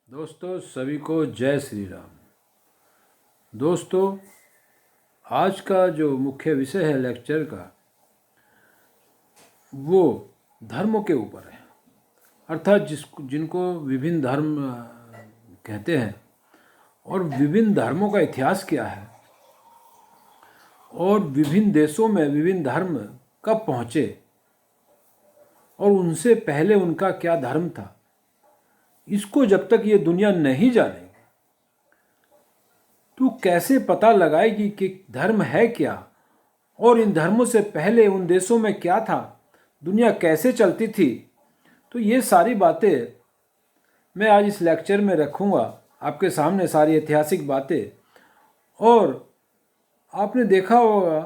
दोस्तों सभी को जय श्री राम। दोस्तों आज का जो मुख्य विषय है लेक्चर का वो धर्मों के ऊपर है, अर्थात जिनको विभिन्न धर्म कहते हैं और विभिन्न धर्मों का इतिहास क्या है और विभिन्न देशों में विभिन्न धर्म कब पहुँचे और उनसे पहले उनका क्या धर्म था। इसको जब तक ये दुनिया नहीं जानेगी तो कैसे पता लगाएगी कि धर्म है क्या और इन धर्मों से पहले उन देशों में क्या था, दुनिया कैसे चलती थी। तो ये सारी बातें मैं आज इस लेक्चर में रखूँगा आपके सामने, सारी ऐतिहासिक बातें। और आपने देखा होगा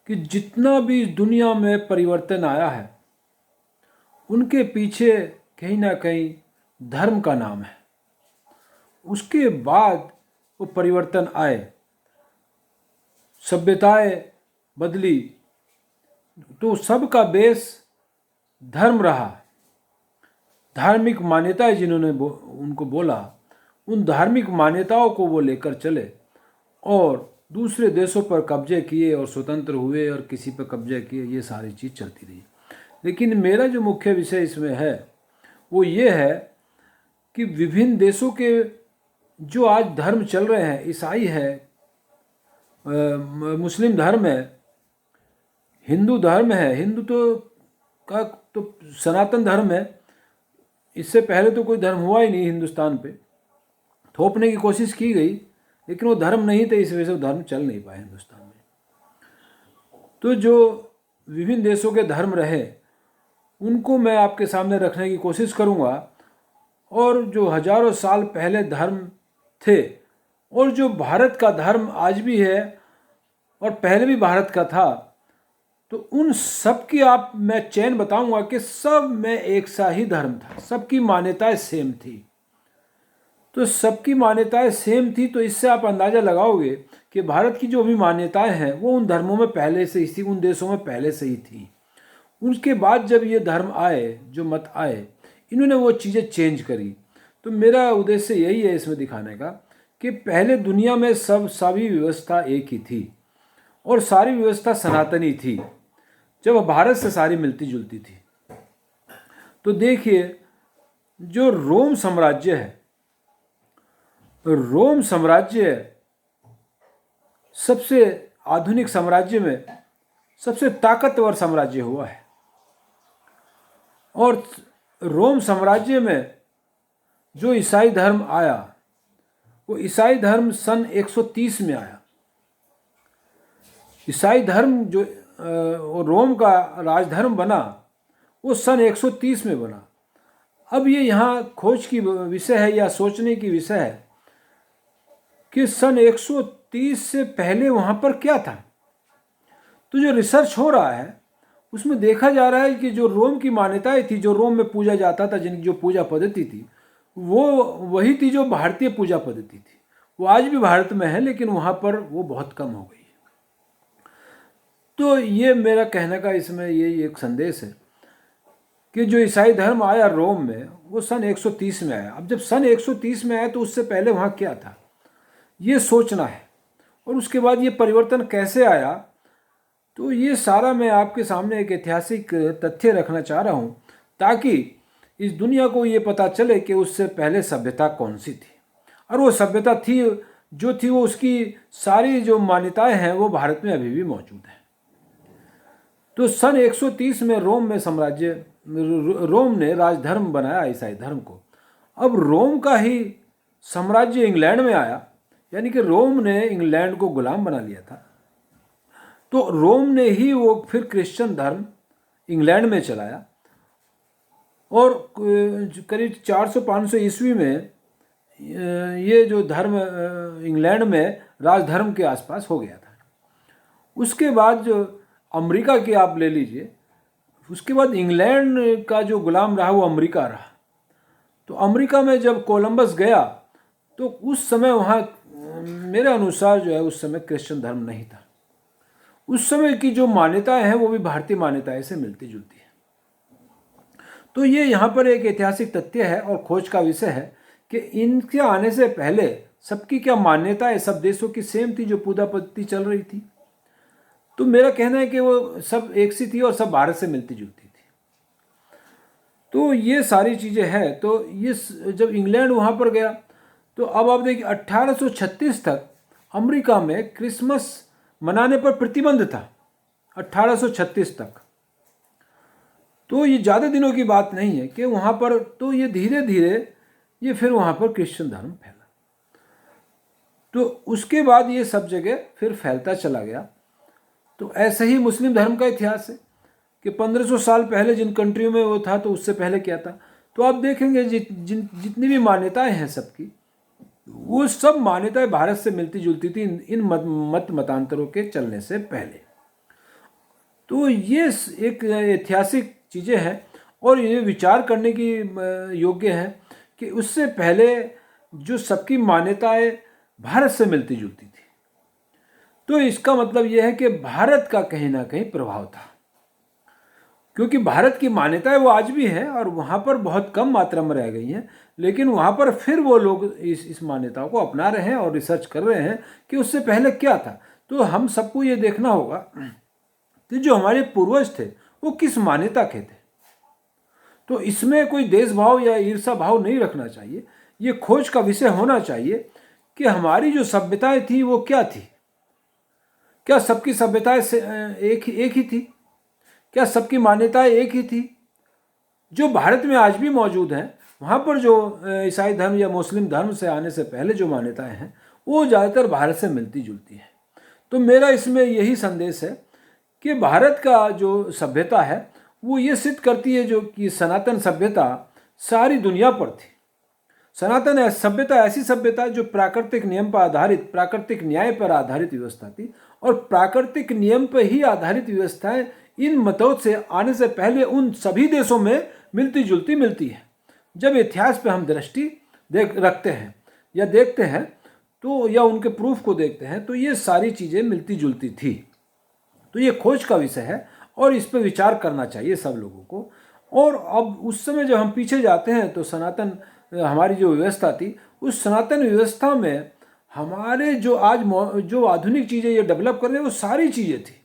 कि जितना भी इस दुनिया में परिवर्तन आया है उनके पीछे कहीं ना कहीं धर्म का नाम है। उसके बाद वो परिवर्तन आए, सभ्यताएं बदली, तो सबका बेस धर्म रहा। धार्मिक मान्यताएं जिन्होंने उनको बोला, उन धार्मिक मान्यताओं को वो लेकर चले और दूसरे देशों पर कब्जे किए और स्वतंत्र हुए और किसी पर कब्जे किए, ये सारी चीज़ चलती रही। लेकिन मेरा जो मुख्य विषय इसमें है वो ये है कि विभिन्न देशों के जो आज धर्म चल रहे हैं, ईसाई है, मुस्लिम धर्म है, हिंदू धर्म है, हिंदू तो सनातन धर्म है। इससे पहले तो कोई धर्म हुआ ही नहीं हिंदुस्तान पे, थोपने की कोशिश की गई लेकिन वो धर्म नहीं थे, इस वजह से धर्म चल नहीं पाए हिंदुस्तान में। तो जो विभिन्न देशों के धर्म रहे उनको मैं आपके सामने रखने की कोशिश करूँगा, और जो हजारों साल पहले धर्म थे और जो भारत का धर्म आज भी है और पहले भी भारत का था, तो उन सब की आप मैं चैन बताऊंगा कि सब में एक सा ही धर्म था, सबकी मान्यताएं सेम थी। तो सबकी मान्यताएं सेम थी, तो इससे आप अंदाज़ा लगाओगे कि भारत की जो भी मान्यताएं हैं वो उन धर्मों में पहले से ही थी, उन देशों में पहले से ही थी। उसके बाद जब ये धर्म आए, जो मत आए, इन्होंने वो चीज़ें चेंज करी। तो मेरा उद्देश्य यही है इसमें दिखाने का कि पहले दुनिया में सभी व्यवस्था एक ही थी और सारी व्यवस्था सनातनी थी, जब भारत से सारी मिलती जुलती थी। तो देखिए जो रोम साम्राज्य है, रोम साम्राज्य सबसे आधुनिक साम्राज्य में सबसे ताकतवर साम्राज्य हुआ है। और रोम साम्राज्य में जो ईसाई धर्म आया, वो ईसाई धर्म सन 130 में आया। ईसाई धर्म जो रोम का राजधर्म बना वो सन 130 में बना। अब ये यहाँ खोज की विषय है या सोचने की विषय है कि सन 130 से पहले वहाँ पर क्या था। तो जो रिसर्च हो रहा है उसमें देखा जा रहा है कि जो रोम की मान्यताएं थी, जो रोम में पूजा जाता था, जिनकी जो पूजा पद्धति थी वो वही थी जो भारतीय पूजा पद्धति थी। वो आज भी भारत में है लेकिन वहाँ पर वो बहुत कम हो गई है। तो ये मेरा कहने का इसमें ये एक संदेश है कि जो ईसाई धर्म आया रोम में वो सन 130 में आया। अब जब सन 130 में आया तो उससे पहले वहाँ क्या था ये सोचना है, और उसके बाद ये परिवर्तन कैसे आया। तो ये सारा मैं आपके सामने एक ऐतिहासिक तथ्य रखना चाह रहा हूँ ताकि इस दुनिया को ये पता चले कि उससे पहले सभ्यता कौन सी थी, और वो सभ्यता थी जो थी वो उसकी सारी जो मान्यताएं हैं वो भारत में अभी भी मौजूद हैं। तो सन 130 में रोम ने राजधर्म बनाया ईसाई धर्म को। अब रोम का ही साम्राज्य इंग्लैंड में आया, यानी कि रोम ने इंग्लैंड को गुलाम बना लिया था। तो रोम ने ही वो फिर क्रिश्चियन धर्म इंग्लैंड में चलाया और करीब 400-500 ईस्वी में ये जो धर्म इंग्लैंड में राजधर्म के आसपास हो गया था। उसके बाद जो अमेरिका की आप ले लीजिए, उसके बाद इंग्लैंड का जो गुलाम रहा वो अमेरिका रहा। तो अमेरिका में जब कोलंबस गया तो उस समय वहाँ मेरे अनुसार जो है उस समय क्रिश्चियन धर्म नहीं था। उस समय की जो मान्यताएं हैं वो भी भारतीय मान्यताएं से मिलती जुलती है। तो ये यहाँ पर एक ऐतिहासिक तथ्य है और खोज का विषय है कि इनके आने से पहले सबकी क्या मान्यता है, सब देशों की सेम थी जो पूजा पद्धति चल रही थी। तो मेरा कहना है कि वो सब एक सी थी और सब भारत से मिलती जुलती थी। तो ये सारी चीज़ें हैं। तो ये जब इंग्लैंड वहाँ पर गया तो अब आप देखिए 1836 तक अमेरिका में क्रिसमस मनाने पर प्रतिबंध था, 1836 तक। तो ये ज़्यादा दिनों की बात नहीं है कि वहाँ पर, तो ये धीरे धीरे ये फिर वहाँ पर क्रिश्चियन धर्म फैला। तो उसके बाद ये सब जगह फिर फैलता चला गया। तो ऐसे ही मुस्लिम धर्म का इतिहास है कि 1500 साल पहले जिन कंट्रियों में वो था, तो उससे पहले क्या था। तो आप देखेंगे जितनी भी मान्यताएं हैं सबकी, वो सब मान्यताएं भारत से मिलती जुलती थी इन मत मतांतरों के चलने से पहले। तो ये एक ऐतिहासिक चीज़ें हैं और ये विचार करने की योग्य है कि उससे पहले जो सबकी मान्यताएं भारत से मिलती जुलती थी। तो इसका मतलब यह है कि भारत का कहीं ना कहीं प्रभाव था, क्योंकि भारत की मान्यताएं वो आज भी है और वहाँ पर बहुत कम मात्रा में रह गई हैं, लेकिन वहाँ पर फिर वो लोग इस मान्यताओं को अपना रहे हैं और रिसर्च कर रहे हैं कि उससे पहले क्या था। तो हम सबको ये देखना होगा कि जो हमारे पूर्वज थे वो किस मान्यता के थे। तो इसमें कोई देशभाव या ईर्षा भाव नहीं रखना चाहिए। ये खोज का विषय होना चाहिए कि हमारी जो सभ्यताएं थी वो क्या थी। क्या सबकी सभ्यताएं एक ही थी? क्या सबकी मान्यताएं एक ही थी? जो भारत में आज भी मौजूद हैं, वहाँ पर जो ईसाई धर्म या मुस्लिम धर्म से आने से पहले जो मान्यताएं हैं वो ज़्यादातर भारत से मिलती जुलती हैं। तो मेरा इसमें यही संदेश है कि भारत का जो सभ्यता है वो ये सिद्ध करती है जो कि सनातन सभ्यता सारी दुनिया पर थी। सनातन सभ्यता ऐसी सभ्यता जो प्राकृतिक नियम पर आधारित, प्राकृतिक न्याय पर आधारित व्यवस्था थी, और प्राकृतिक नियम पर ही आधारित व्यवस्थाएं इन मतों से आने से पहले उन सभी देशों में मिलती जुलती मिलती है। जब इतिहास पे हम दृष्टि रखते हैं या देखते हैं तो, या उनके प्रूफ को देखते हैं, तो ये सारी चीज़ें मिलती जुलती थी। तो ये खोज का विषय है और इस पर विचार करना चाहिए सब लोगों को। और अब उस समय जब हम पीछे जाते हैं तो सनातन हमारी जो व्यवस्था थी, उस सनातन व्यवस्था में हमारे जो आज जो आधुनिक चीज़ें ये डेवलप कर रहे हैं वो सारी चीज़ें थी।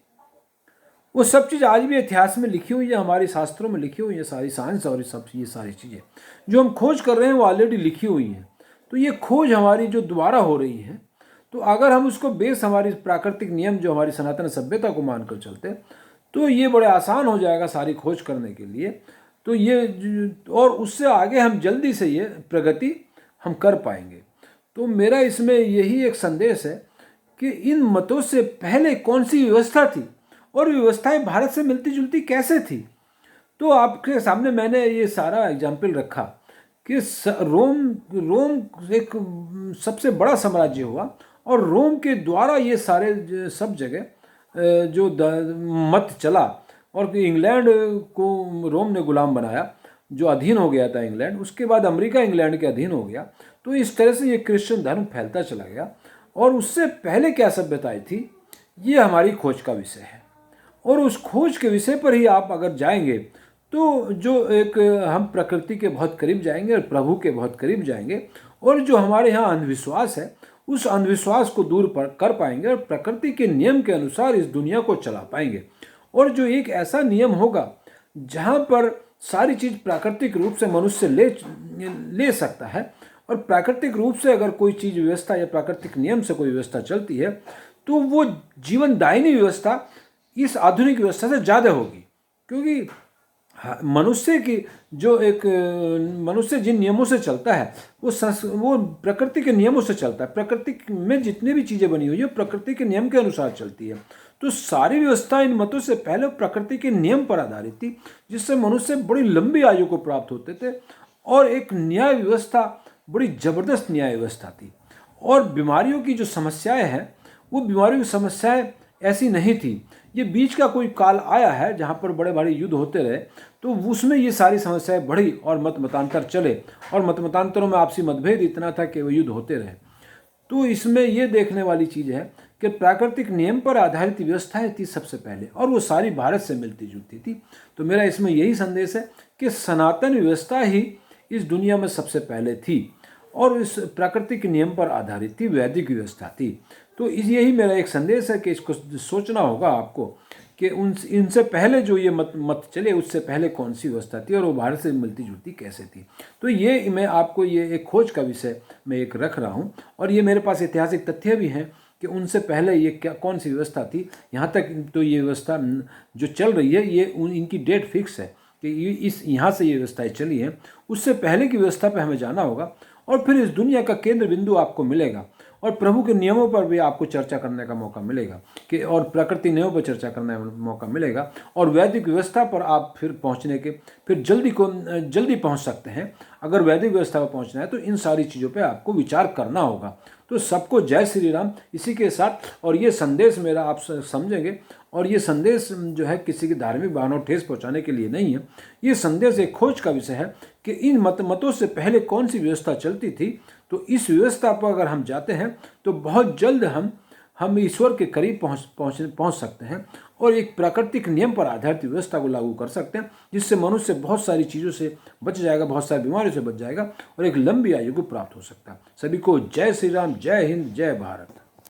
वो सब चीज़ आज भी इतिहास में लिखी हुई है, हमारे शास्त्रों में लिखी हुई है, सारी साइंस और ये सारी चीज़ें जो हम खोज कर रहे हैं वो ऑलरेडी लिखी हुई हैं। तो ये खोज हमारी जो दोबारा हो रही है, तो अगर हम उसको बेस हमारी प्राकृतिक नियम जो हमारी सनातन सभ्यता को मानकर चलते तो ये बड़े आसान हो जाएगा सारी खोज करने के लिए। तो ये और उससे आगे हम जल्दी से ये प्रगति हम कर पाएंगे। तो मेरा इसमें यही एक संदेश है कि इन मतों से पहले कौन सी व्यवस्था थी और व्यवस्थाएं भारत से मिलती जुलती कैसे थी। तो आपके सामने मैंने ये सारा एग्जाम्पल रखा कि रोम एक सबसे बड़ा साम्राज्य हुआ और रोम के द्वारा ये सारे सब जगह जो मत चला और इंग्लैंड को रोम ने गुलाम बनाया, जो अधीन हो गया था इंग्लैंड। उसके बाद अमेरिका इंग्लैंड के अधीन हो गया। तो इस तरह से ये क्रिश्चियन धर्म फैलता चला गया। और उससे पहले क्या सभ्यताएं थी, ये हमारी खोज का विषय है। और उस खोज के विषय पर ही आप अगर जाएंगे तो जो एक हम प्रकृति के बहुत करीब जाएंगे और प्रभु के बहुत करीब जाएंगे, और जो हमारे यहाँ अंधविश्वास है उस अंधविश्वास को दूर कर पाएंगे और प्रकृति के नियम के अनुसार इस दुनिया को चला पाएंगे। और जो एक ऐसा नियम होगा जहाँ पर सारी चीज़ प्राकृतिक रूप से मनुष्य ले सकता है, और प्राकृतिक रूप से अगर कोई चीज़ व्यवस्था या प्राकृतिक नियम से कोई व्यवस्था चलती है तो वो जीवनदायिनी व्यवस्था इस आधुनिक व्यवस्था से ज़्यादा होगी। क्योंकि मनुष्य की जो एक मनुष्य जिन नियमों से चलता है वो प्रकृति के नियमों से चलता है। प्रकृति में जितनी भी चीज़ें बनी हुई है प्रकृति के नियम के अनुसार चलती है। तो सारी व्यवस्था इन मतों से पहले प्रकृति के नियम पर आधारित थी, जिससे मनुष्य बड़ी लंबी आयु को प्राप्त होते थे और एक न्याय व्यवस्था बड़ी ज़बरदस्त न्याय व्यवस्था थी। और बीमारियों की जो समस्याएं हैं वो बीमारियों की समस्याएं ऐसी नहीं थी। ये बीच का कोई काल आया है जहाँ पर बड़े बड़े युद्ध होते रहे, तो उसमें ये सारी समस्याएं बढ़ी और मत मतांतर चले, और मत मतांतरों में आपसी मतभेद इतना था कि वो युद्ध होते रहे। तो इसमें ये देखने वाली चीज़ है कि प्राकृतिक नियम पर आधारित व्यवस्थाएं थी सबसे पहले, और वो सारी भारत से मिलती जुलती थी। तो मेरा इसमें यही संदेश है कि सनातन व्यवस्था ही इस दुनिया में सबसे पहले थी। और इस प्राकृतिक नियम पर आधारित थी, वैदिक व्यवस्था थी। तो यही मेरा एक संदेश है कि इसको सोचना होगा आपको कि इनसे पहले जो ये मत चले, उससे पहले कौन सी व्यवस्था थी और वो भारत से मिलती जुलती कैसे थी। तो ये मैं आपको ये एक खोज का विषय मैं एक रख रहा हूँ, और ये मेरे पास ऐतिहासिक तथ्य भी हैं कि उनसे पहले ये कौन सी व्यवस्था थी। यहाँ तक तो ये व्यवस्था जो चल रही है, ये इनकी डेट फिक्स है कि यहाँ से ये व्यवस्थाएँ चली हैं। उससे पहले की व्यवस्था पर हमें जाना होगा, और फिर इस दुनिया का केंद्र बिंदु आपको मिलेगा, और प्रभु के नियमों पर भी आपको चर्चा करने का मौका मिलेगा कि, और प्रकृति नियमों पर चर्चा करने का मौका मिलेगा, और वैदिक व्यवस्था पर आप फिर जल्दी पहुंच सकते हैं। अगर वैदिक व्यवस्था पर पहुंचना है तो इन सारी चीज़ों पे आपको विचार करना होगा। तो सबको जय श्री राम। इसी के साथ, और ये संदेश मेरा आप समझेंगे, और ये संदेश जो है किसी की धार्मिक भावनाओं ठेस पहुंचाने के लिए नहीं है। ये संदेश एक खोज का विषय है कि इन मतों से पहले कौन सी व्यवस्था चलती थी। तो इस व्यवस्था पर अगर हम जाते हैं तो बहुत जल्द हम ईश्वर के करीब पहुंच सकते हैं, और एक प्राकृतिक नियम पर आधारित व्यवस्था को लागू कर सकते हैं, जिससे मनुष्य बहुत सारी चीज़ों से बच जाएगा, बहुत सारी बीमारियों से बच जाएगा, और एक लंबी आयु को प्राप्त हो सकता है। सभी को जय श्री राम, जय हिंद, जय भारत।